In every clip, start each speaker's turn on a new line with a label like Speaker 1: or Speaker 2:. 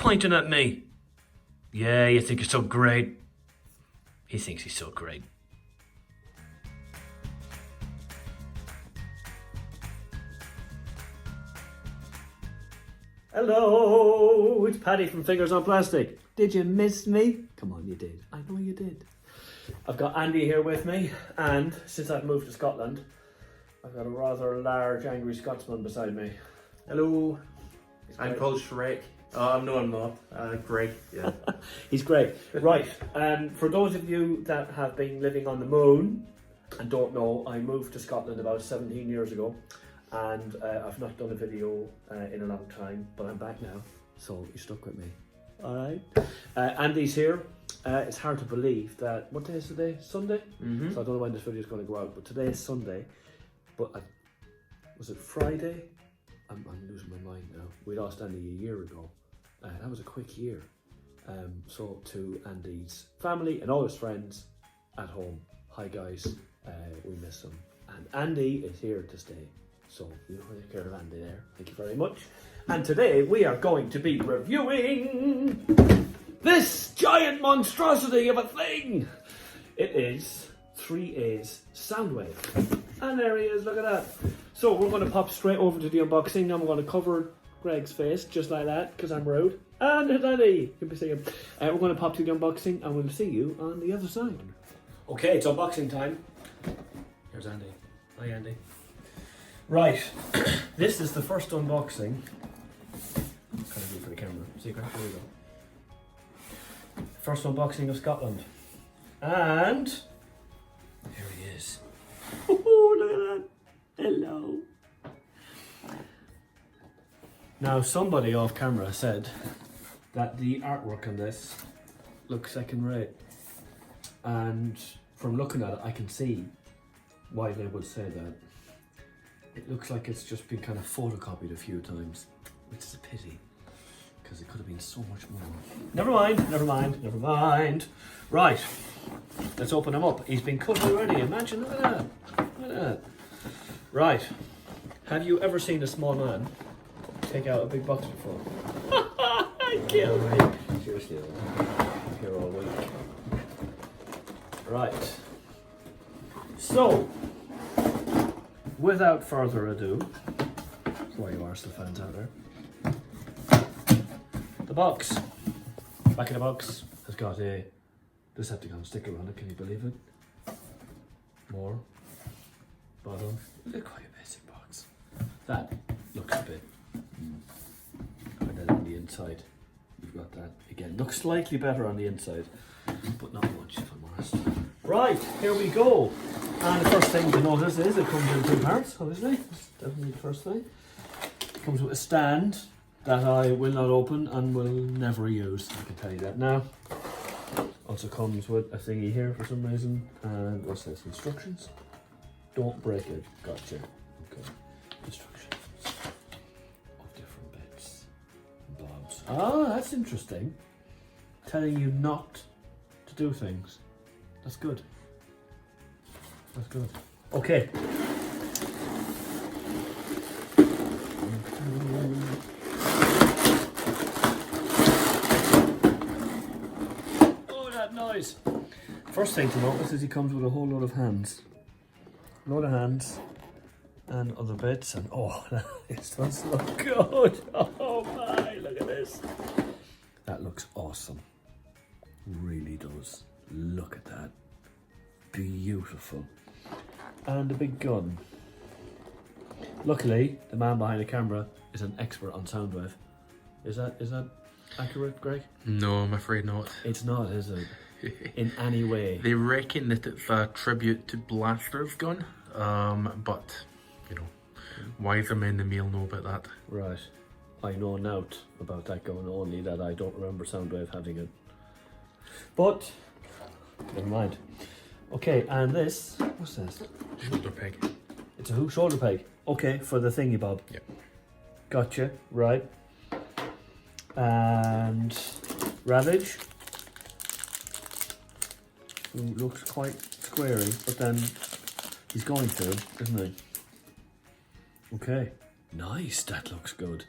Speaker 1: pointing at me? Yeah, you think you're so great. He thinks he's so great. Hello, it's Paddy from Fingers on Plastic. Did you miss me? Come on, you did. I know you did. I've got Andy here with me, and since I've moved to Scotland, I've got a rather large, angry Scotsman beside me.
Speaker 2: Hello, I'm called Shrek. No, I'm not. Greg, yeah.
Speaker 1: He's great. Right, for those of you that have been living on the moon and don't know, I moved to Scotland about 17 years ago, and I've not done a video in a long time, but I'm back now, so you're stuck with me. Alright. Andy's here. It's hard to believe that, what day is today? Sunday?
Speaker 2: Mm-hmm.
Speaker 1: So I don't know when this video is going to go out, but today is Sunday. But was it Friday? I'm losing my mind now. We lost Andy a year ago. That was a quick year. So to Andy's family and all his friends at home, hi guys, we miss him. And Andy is here to stay. So you take care of Andy there. Thank you very much. And today we are going to be reviewing this giant monstrosity of a thing. It is 3A's Soundwave. And there he is, look at that. So we're going to pop straight over to the unboxing. Now I'm going to cover Greg's face just like that because I'm rude. And Andy, you can see him. We're going to pop to the unboxing and we'll see you on the other side. Okay, it's unboxing time. Here's Andy. Hi Andy. Right, this is the first unboxing. Kind of good for the camera. Secret, here we go. First unboxing of Scotland. And here he is. Oh, look at that. Hello. Now, somebody off camera said that the artwork on this looks second rate. And from looking at it, I can see why they would say that. It looks like it's just been kind of photocopied a few times, which is a pity, because it could have been so much more. Never mind, never mind, never mind. Right, let's open him up. He's been cut already, imagine, look at that. Look at that. Right, have you ever seen a small man take out a big box before? Kill me. Seriously, I'm here all week. Right, so, without further ado, for you Arsenal fans out there, the box, back of the box has got a Decepticon sticker on it, can you believe it? More, bottom, quite a basic box. That looks a bit, and then on the inside, you've got that again. Looks slightly better on the inside, but not much if I'm honest. Right, here we go. And the first thing to notice is it comes in two parts, obviously. That's definitely the first thing. It comes with a stand that I will not open and will never use, I can tell you that now. Also comes with a thingy here for some reason. And what's this? Instructions? Don't break it. Gotcha. Okay. Instructions of different bits and bobs. Ah, that's interesting. Telling you not to do things. That's good. That's good. Okay. Oh, that noise. First thing to notice is he comes with a whole lot of hands. A lot of hands and other bits, and oh, this does look good. Oh my, look at this. That looks awesome. Really does. Look at that. Beautiful. And a big gun. Luckily, the man behind the camera is an expert on Soundwave. Is that accurate, Greg?
Speaker 2: No, I'm afraid not.
Speaker 1: It's not, is it? In any way.
Speaker 2: They reckon that it's a tribute to Blaster's gun, but, you know, wiser men than me'll know about that.
Speaker 1: Right. I know naught about that gun, only that I don't remember Soundwave having it. But, never mind. Okay, and this, what's this?
Speaker 2: Shoulder peg.
Speaker 1: It's a shoulder peg. Okay, for the thingy bob.
Speaker 2: Yep.
Speaker 1: Gotcha, right. And Ravage, who looks quite squarey, but then he's going to, isn't he? Okay, nice, that looks good.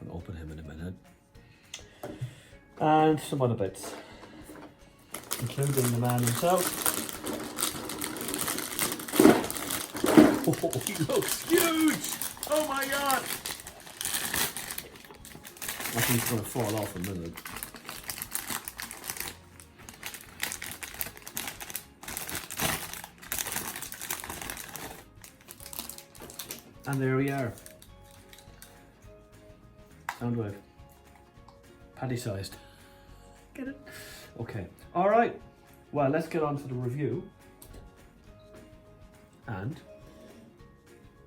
Speaker 1: I'm gonna open him in a minute. and some other bits, including the man himself. Oh, he looks huge! Oh my god! I think it's going to fall off in a minute. And there we are. Soundwave. Paddy sized. Get it? Okay. Alright. Well, let's get on to the review. And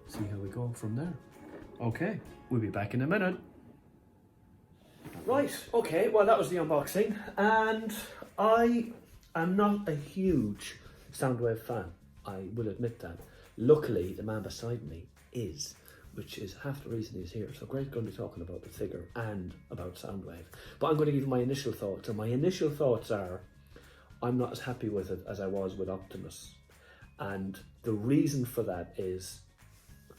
Speaker 1: see how we go from there. Okay. We'll be back in a minute. Right. Okay. Well, that was the unboxing. And I am not a huge Soundwave fan. I will admit that. Luckily, the man beside me is, which is half the reason he's here. So Greg's going to be talking about the figure and about Soundwave. But I'm going to give you my initial thoughts. And my initial thoughts are, I'm not as happy with it as I was with Optimus. And the reason for that is,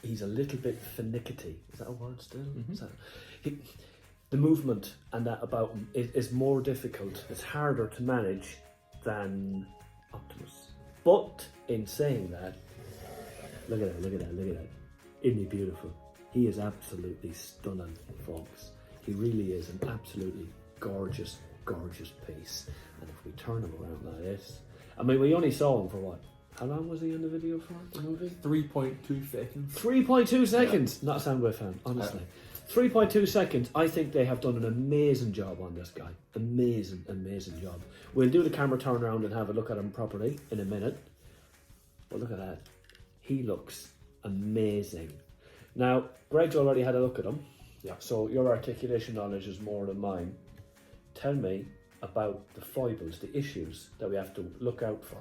Speaker 1: he's a little bit finicky. Is that a word still? Mm-hmm. The movement and that about him is more difficult. It's harder to manage than Optimus. But in saying that, look at that, look at that, look at that. Isn't he beautiful? He is absolutely stunning, folks. He really is an absolutely gorgeous, gorgeous piece. And if we turn him around like this, I mean, we only saw him for what? How long was he in the video for, the movie?
Speaker 2: 3.2 seconds.
Speaker 1: 3.2 seconds! Yeah. Not a Soundwave fan, honestly. 3.2 seconds. I think they have done an amazing job on this guy. Amazing, amazing job. We'll do the camera turn around and have a look at him properly in a minute. But look at that. He looks amazing. Now, Greg's already had a look at him.
Speaker 2: Yeah.
Speaker 1: So your articulation knowledge is more than mine. Tell me about the foibles, the issues that we have to look out for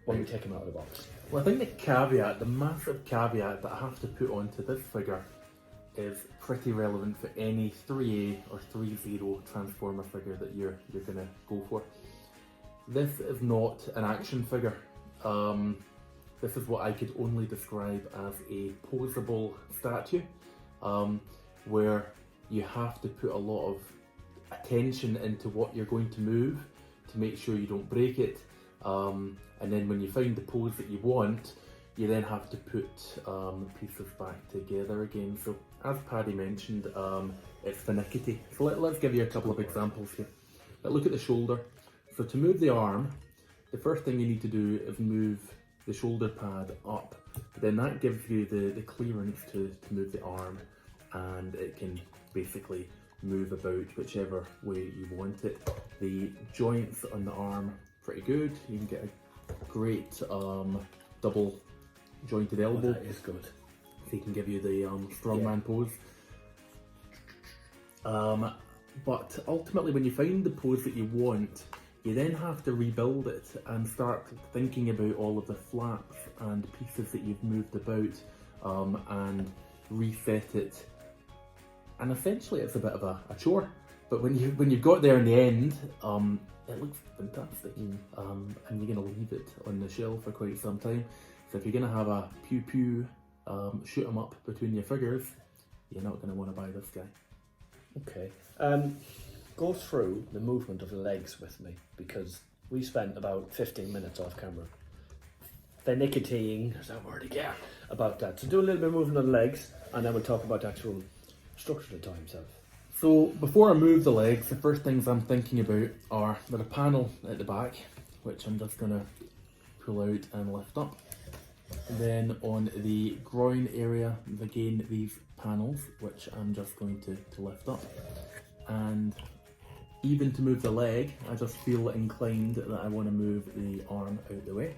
Speaker 1: when we take him out of the box.
Speaker 2: Well, I think the caveat, the massive caveat that I have to put onto this figure is pretty relevant for any 3A or Threezero Transformer figure that you're going to go for. This is not an action figure. This is what I could only describe as a posable statue, where you have to put a lot of attention into what you're going to move to make sure you don't break it. And then when you find the pose that you want, you then have to put pieces back together again. So as Paddy mentioned, it's finicky. So let's give you a couple of examples here. But look at the shoulder. So to move the arm, the first thing you need to do is move the shoulder pad up. Then that gives you the clearance to move the arm, and it can basically move about whichever way you want it. The joints on the arm, pretty good. You can get a great double jointed elbow.
Speaker 1: Oh, that is good.
Speaker 2: So he can give you the strongman pose. But ultimately, when you find the pose that you want, you then have to rebuild it and start thinking about all of the flaps and pieces that you've moved about, and reset it. And essentially, it's a bit of a chore. But when you've got there in the end, it looks fantastic. And you're going to leave it on the shelf for quite some time. So if you're going to have a pew shoot 'em up between your figures, you're not going to want to buy this guy.
Speaker 1: Okay. Go through the movement of the legs with me, because we spent about 15 minutes off camera finicking, is that word again, about that. So do a little bit of movement of the legs, and then we'll talk about the actual structure of the toy himself.
Speaker 2: So before I move the legs, the first things I'm thinking about are there's a panel at the back, which I'm just going to pull out and lift up. And then on the groin area, again, these panels, which I'm just going to lift up. And even to move the leg, I just feel inclined that I want to move the arm out the way.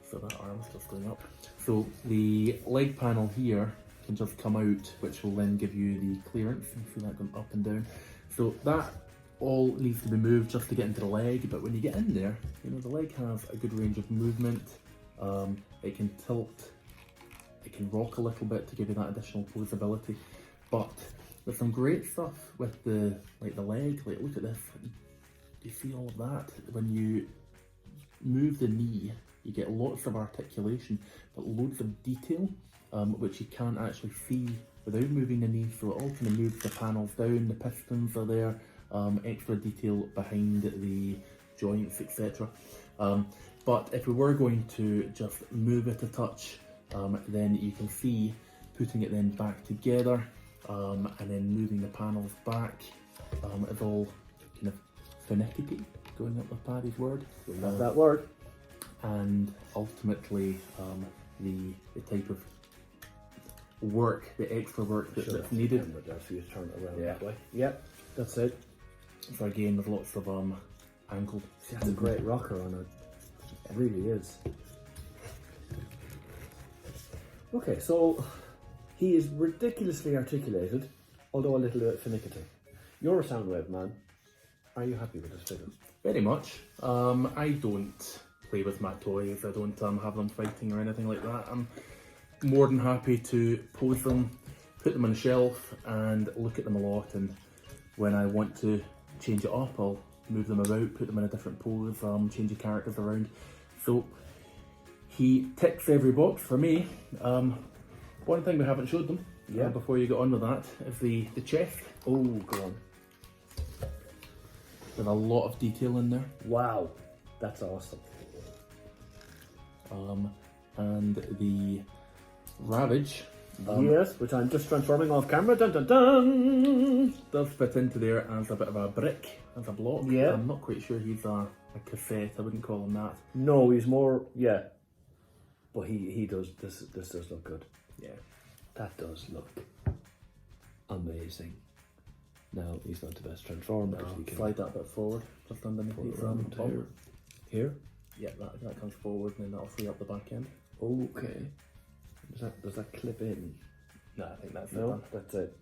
Speaker 2: So that arm's just going up. So the leg panel here can just come out, which will then give you the clearance. You see that going up and down. So that all needs to be moved just to get into the leg, but when you get in there, you know, the leg has a good range of movement. It can tilt, it can rock a little bit to give you that additional posability. But there's some great stuff with the leg. Like, look at this. Do you see all of that? When you move the knee, you get lots of articulation, but loads of detail, which you can't actually see without moving the knee. So it all kind of moves the panels down. The pistons are there. extra detail behind the joints, etc. But if we were going to just move it a touch, then you can see putting it then back together and then moving the panels back is all kind of finicky, going up with Paddy's word.
Speaker 1: Love that word.
Speaker 2: And ultimately the type of work, the extra work that's needed.
Speaker 1: There for you to turn it around that way. Yep, that's it.
Speaker 2: So again, there's lots of angle.
Speaker 1: See, that's a great rocker on it. It really is. Okay, so he is ridiculously articulated, although a little bit finicky. You're a Soundwave man. Are you happy with this figure?
Speaker 2: Very much. I don't play with my toys. I don't have them fighting or anything like that. I'm more than happy to pose them, put them on a shelf and look at them a lot, and when I want to change it up, I'll move them about, put them in a different pose, change the characters around. So he ticks every box for me. One thing we haven't showed them before you get on with that is the chest.
Speaker 1: Oh, go on.
Speaker 2: There's a lot of detail in there.
Speaker 1: Wow, that's awesome.
Speaker 2: And the Ravage.
Speaker 1: Yes, which I'm just transforming off camera. Dun dun dun!
Speaker 2: Does fit into there as a bit of a brick, as a block.
Speaker 1: Yeah.
Speaker 2: I'm not quite sure he's a cassette, I wouldn't call him that.
Speaker 1: No, he's more, yeah. But he does, this does look good.
Speaker 2: Yeah.
Speaker 1: That does look amazing. Now, he's not the best transformer.
Speaker 2: Now,
Speaker 1: You can
Speaker 2: slide that bit forward, just underneath
Speaker 1: put it
Speaker 2: his
Speaker 1: around
Speaker 2: bumper.
Speaker 1: Here?
Speaker 2: Yeah, that comes forward and then that'll free up the back end.
Speaker 1: Okay. Does that clip in?
Speaker 2: No, I think that's it.
Speaker 1: No,
Speaker 2: Done.
Speaker 1: that's it.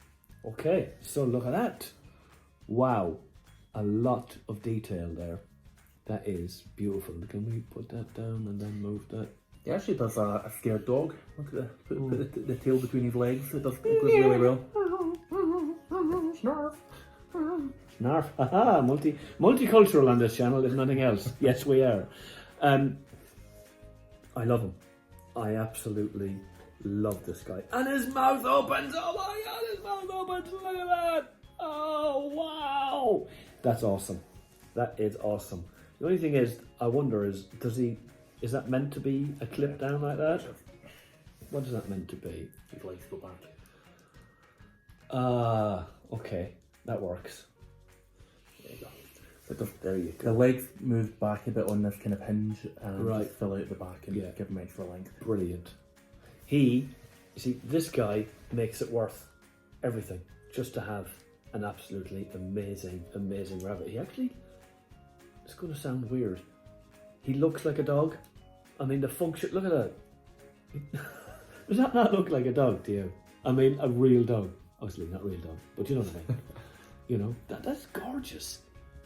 Speaker 1: Okay, so look at that. Wow, a lot of detail there. That is beautiful. Can we put that down and then move that?
Speaker 2: He actually does a scared dog. Look at put the tail between his legs. It goes really well. Snarf.
Speaker 1: Snarf. Haha, multicultural on this channel, if nothing else. Yes, we are. I love him. I absolutely love this guy. And his mouth opens. Oh my god, his mouth opens. Look at that. Oh, wow. That's awesome. That is awesome. The only thing is, I wonder is that meant to be a clip down like that? What is that meant to be?
Speaker 2: His legs go back.
Speaker 1: Okay. That works.
Speaker 2: There you go.
Speaker 1: There you go.
Speaker 2: The legs moved back a bit on this kind of hinge and
Speaker 1: Right.
Speaker 2: just fill out the back and give him extra length.
Speaker 1: Brilliant. You see, this guy makes it worth everything just to have an absolutely amazing, amazing rabbit. He actually, it's going to sound weird, he looks like a dog. I mean, the function, look at that. Does that not look like a dog to you? I mean, a real dog. Obviously not a real dog, but you know what I mean. You know, that's gorgeous.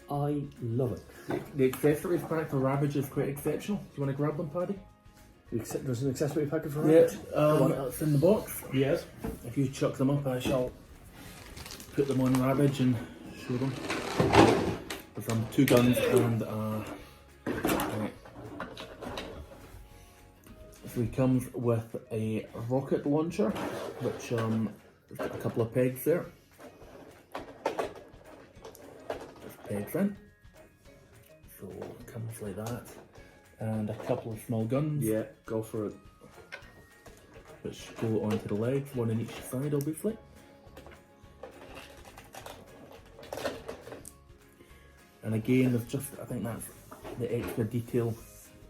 Speaker 1: I love it.
Speaker 2: The accessories pack for Ravage is quite exceptional. Do you want to grab them, Paddy?
Speaker 1: There's an accessory packet for
Speaker 2: Yeah,
Speaker 1: Ravage?
Speaker 2: that's in the box.
Speaker 1: Yes.
Speaker 2: If you chuck them up, I shall put them on Ravage and show them. There's 2 guns and so he comes with a rocket launcher, which has got a couple of pegs there. Just pegs in. So it comes like that. And a couple of small guns.
Speaker 1: Yeah, go for it.
Speaker 2: Which go onto the legs, one on each side obviously. And again, there's just, I think that's the extra detail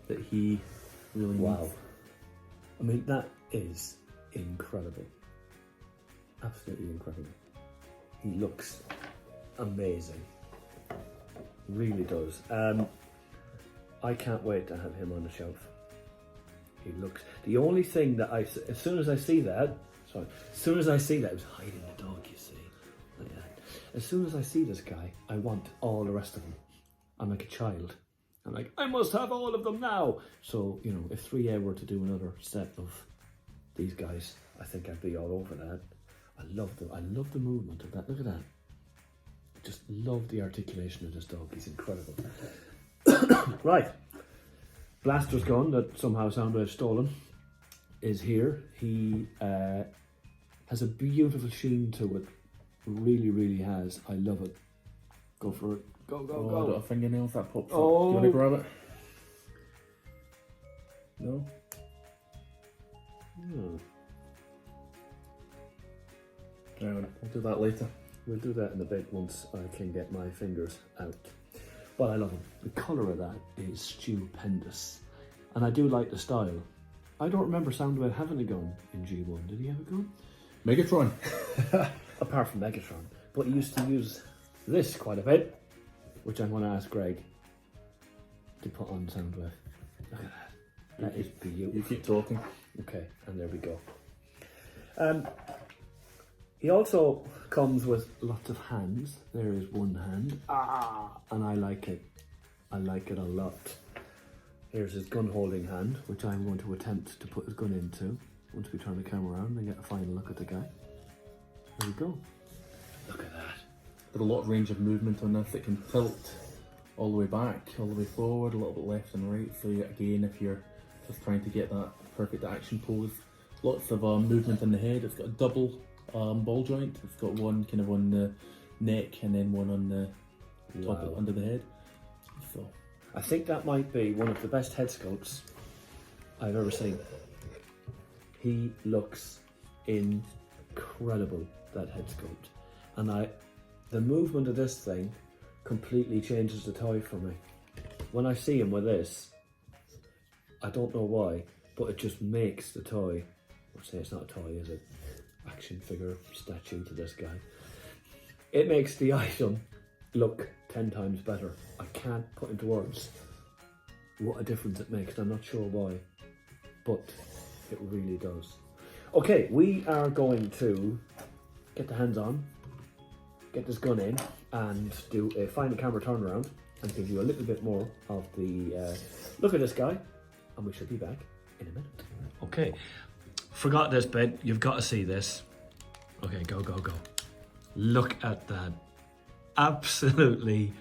Speaker 2: that he really needs.
Speaker 1: I mean, that is incredible. Absolutely incredible. He looks amazing. Really does. I can't wait to have him on the shelf. He looks, the only thing that as soon as I see that, it was hiding the dog, you see. Like that. As soon as I see this guy, I want all the rest of them. I'm like a child. I'm like, I must have all of them now. So, you know, if 3A were to do another set of these guys, I think I'd be all over that. I love the movement of that. Look at that. I just love the articulation of this dog. He's incredible. Right. Blaster's gun that somehow Soundwave stolen is here. He has a beautiful sheen to it. Really, really has. I love it. Go for it. Go, go,
Speaker 2: Oh,
Speaker 1: go.
Speaker 2: I've got a fingernail if that pops up.
Speaker 1: Oh.
Speaker 2: Do you want to grab it? No? Right, we'll do that later.
Speaker 1: We'll do that in a bit once I can get my fingers out. But I love them. The colour of that is stupendous. And I do like the style. I don't remember Soundwave having a gun in G1. Did he have a gun?
Speaker 2: Megatron.
Speaker 1: Apart from Megatron. But he used to use this quite a bit, which I'm going to ask Greg to put on Soundwave. Look at that. That is beautiful.
Speaker 2: You keep talking.
Speaker 1: Okay, and there we go. He also comes with lots of hands. There is one hand. And I like it. I like it a lot. Here's his gun holding hand, which I'm going to attempt to put his gun into once we turn the camera around and get a final look at the guy. There we go. Look at that.
Speaker 2: There's a lot of range of movement on this. It can tilt all the way back, all the way forward, a little bit left and right. So again, if you're just trying to get that perfect action pose, lots of movement in the head. It's got a double ball joint. It's got one kind of on the neck and then one on the top under the head. So
Speaker 1: I think that might be one of the best head sculpts I've ever seen. He looks incredible, that head sculpt. And the movement of this thing completely changes the toy for me. When I see him with this, I don't know why, but it just makes the toy, or say it's not a toy, is it? Action figure statue to this guy. It makes the item look 10 times better. I can't put into words what a difference it makes. I'm not sure why, but it really does. Okay, we are going to get the hands on, get this gun in, and do a final camera turnaround and give you a little bit more of the look at this guy, and we should be back in a minute. Okay, forgot this bit. You've got to see this. Okay, go, go, go. Look at that. Absolutely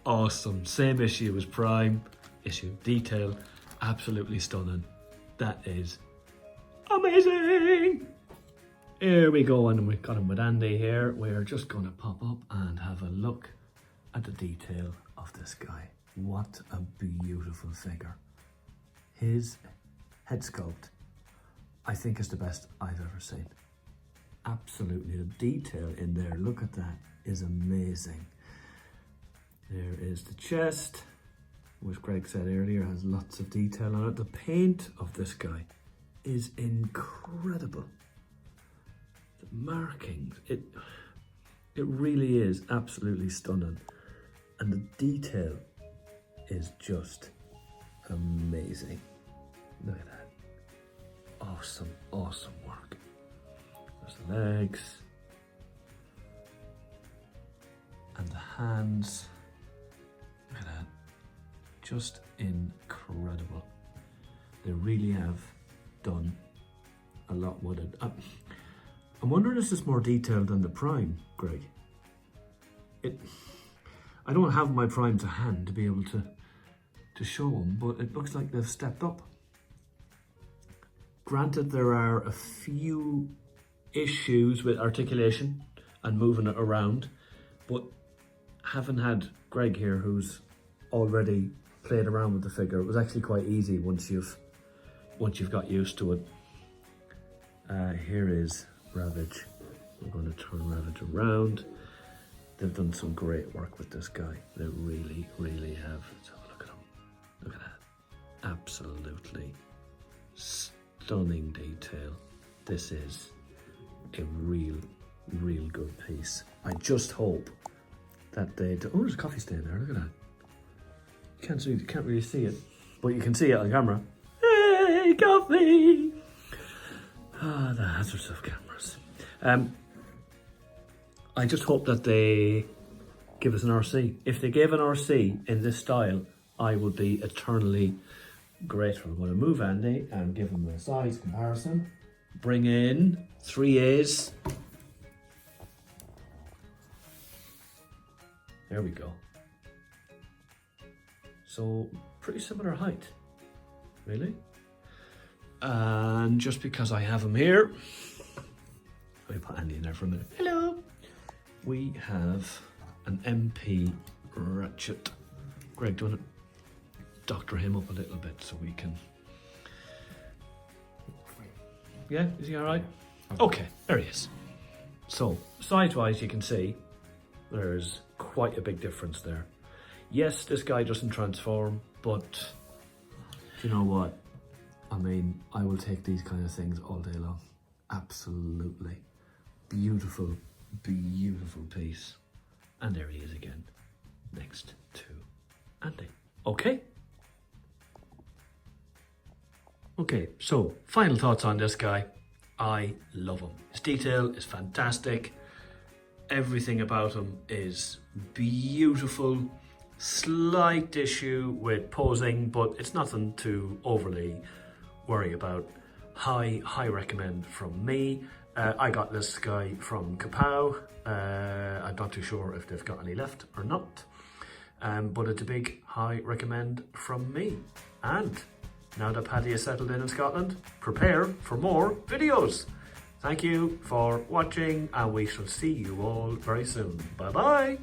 Speaker 1: awesome. Same issue as Prime. Issue detail. Absolutely stunning. That is amazing. Here we go, and we've got him with Andy here. We're just going to pop up and have a look at the detail of this guy. What a beautiful figure. His head sculpt, I think, is the best I've ever seen. Absolutely, the detail in there, look at that, is amazing. There is the chest, which Greg said earlier has lots of detail on it. The paint of this guy is incredible. The markings, it really is absolutely stunning. And the detail is just amazing. Look at that. Awesome, awesome work. There's the legs. And the hands. Look at that. Just incredible. They really have done a lot with it. I'm wondering if this is more detailed than the Prime, Greg. I don't have my Prime to hand to be able to show them, but it looks like they've stepped up. Granted, there are a few issues with articulation and moving it around, but having had Greg here, who's already played around with the figure, it was actually quite easy once you've got used to it. Here is Ravage. We're going to turn Ravage around. They've done some great work with this guy. They really, really have. Let's have a look at him. Look at that. Absolutely stunning detail. This is a real good piece. I just hope that they do. Oh, there's a coffee stain there. Look at that. You can't really see it, but you can see it on camera. Hey, coffee! Ah, the hazards of cameras. I just hope that they give us an RC. If they gave an RC in this style, I would be eternally grateful. I'm going to move Andy and give him a size comparison. Bring in 3As. There we go. So, pretty similar height, really. And just because I have him here, let me put Andy in there for a minute. Hello. We have an MP Ratchet. Greg, do you want to doctor him up a little bit so we can... Yeah, is he all right? Okay, there he is. So, size-wise, you can see there's quite a big difference there. Yes, this guy doesn't transform, but you know what? I mean, I will take these kind of things all day long. Absolutely. Beautiful, beautiful piece. And there he is again, next to Andy. Okay. Okay, so final thoughts on this guy. I love him. His detail is fantastic. Everything about him is beautiful. Slight issue with posing, but it's nothing to overly worry about. High recommend from me. I got this guy from Kapow. I'm not too sure if they've got any left or not. But it's a big high recommend from me. And now that Paddy is settled in Scotland, prepare for more videos. Thank you for watching, and we shall see you all very soon. Bye bye.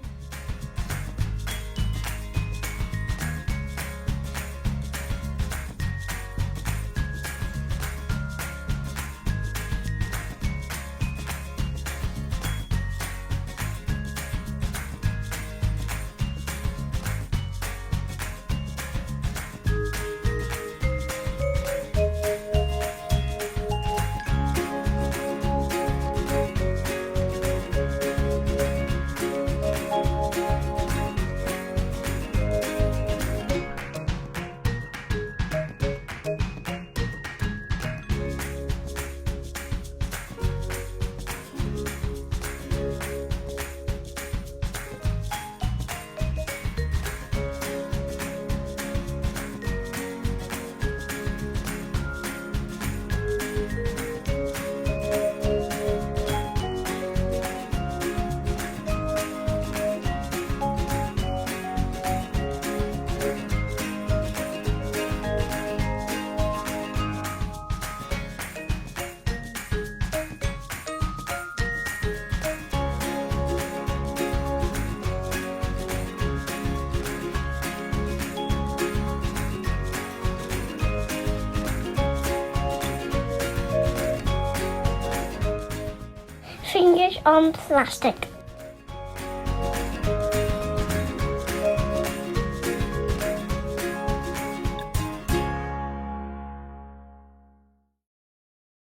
Speaker 3: Fingers on plastic.